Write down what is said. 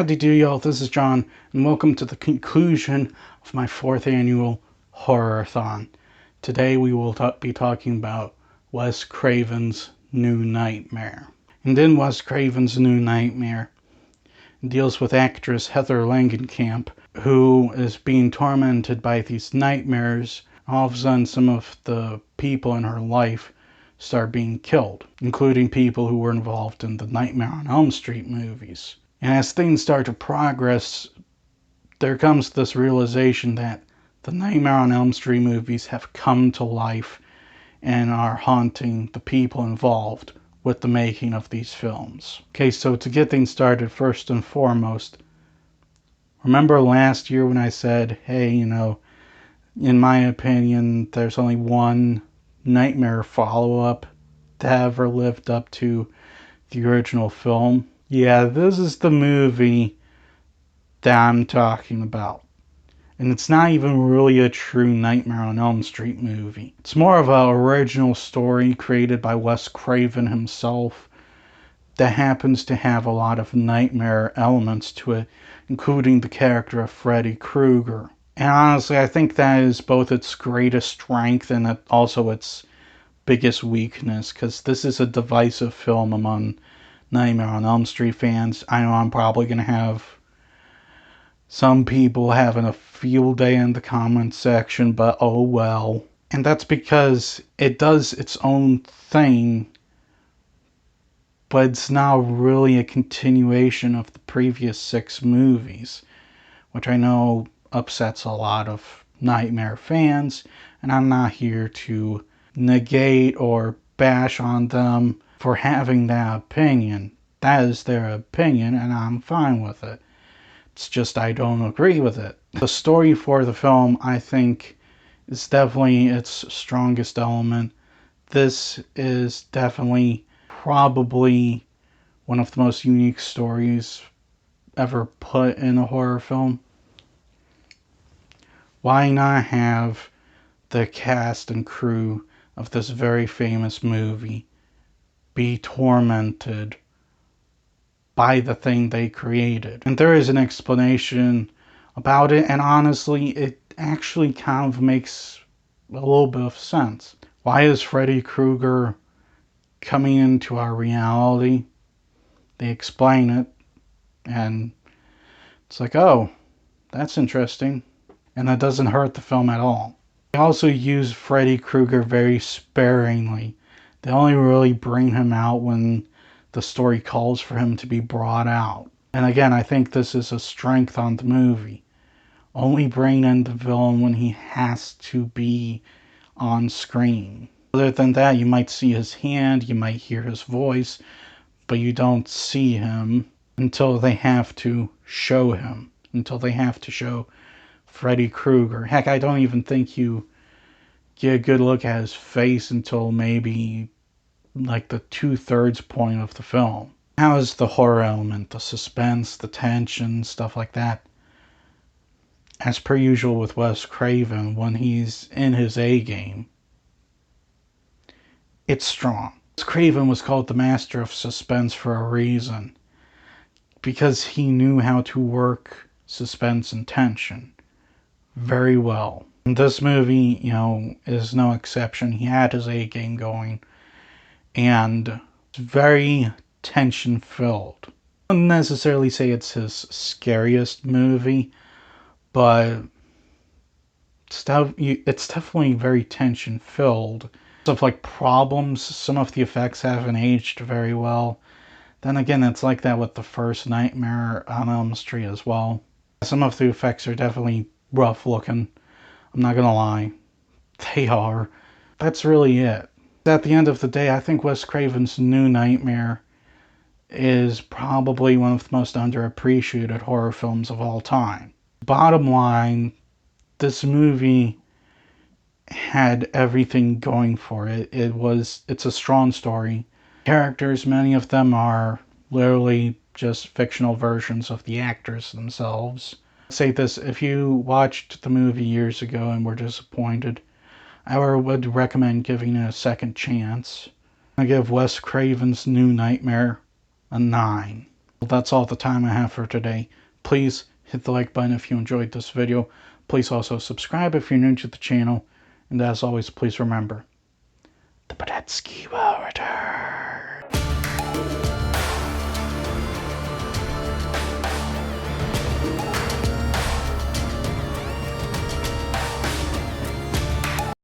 Howdy do y'all, this is John, and welcome to the conclusion of my 4th Annual Horror-Athon. Today we will be talking about Wes Craven's New Nightmare. And in Wes Craven's New Nightmare, it deals with actress Heather Langenkamp, who is being tormented by these nightmares. All of a sudden, some of the people in her life start being killed, including people who were involved in the Nightmare on Elm Street movies. And as things start to progress, there comes this realization that the Nightmare on Elm Street movies have come to life and are haunting the people involved with the making of these films. Okay, so to get things started, first and foremost, remember last year when I said, hey, in my opinion, there's only one Nightmare follow-up that ever lived up to the original film? Yeah, this is the movie that I'm talking about. And it's not even really a true Nightmare on Elm Street movie. It's more of an original story created by Wes Craven himself that happens to have a lot of nightmare elements to it, including the character of Freddy Krueger. And honestly, I think that is both its greatest strength and also its biggest weakness, because this is a divisive film among Nightmare on Elm Street fans. I know I'm probably going to have some people having a field day in the comment section, but oh well. And that's because it does its own thing, but it's not really a continuation of the previous 6 movies, which I know upsets a lot of Nightmare fans, and I'm not here to negate or bash on them for having that opinion. That is their opinion, and I'm fine with it. It's just I don't agree with it. The story for the film, I think, is definitely its strongest element. This is definitely probably one of the most unique stories ever put in a horror film. Why not have the cast and crew of this very famous movie be tormented by the thing they created? And there is an explanation about it, and honestly, it actually kind of makes a little bit of sense. Why is Freddy Krueger coming into our reality? They explain it, and it's like, oh, that's interesting. And that doesn't hurt the film at all. They also use Freddy Krueger very sparingly. They only really bring him out when the story calls for him to be brought out. And again, I think this is a strength on the movie. Only bring in the villain when he has to be on screen. Other than that, you might see his hand, you might hear his voice, but you don't see him until they have to show him. Until they have to show Freddy Krueger. Heck, I don't even think you get a good look at his face until maybe like the 2/3 point of the film. How is the horror element, the suspense, the tension, stuff like that? As per usual with Wes Craven, when he's in his A game, it's strong. Wes Craven was called the master of suspense for a reason, because he knew how to work suspense and tension very well. And this movie, is no exception. He had his A game going, and it's very tension-filled. I wouldn't necessarily say it's his scariest movie, but it's definitely very tension-filled. Stuff like problems, some of the effects haven't aged very well. Then again, it's like that with the first Nightmare on Elm Street as well. Some of the effects are definitely rough looking. I'm not gonna lie. They are. That's really it. At the end of the day, I think Wes Craven's New Nightmare is probably one of the most underappreciated horror films of all time. Bottom line, this movie had everything going for it. It's a strong story. Characters, many of them are literally just fictional versions of the actors themselves. Say this, if you watched the movie years ago and were disappointed, I would recommend giving it a second chance. I give Wes Craven's New Nightmare a 9. Well, that's all the time I have for today. Please hit the like button if you enjoyed this video. Please also subscribe if you're new to the channel. And as always, please remember, the Badetsky will return.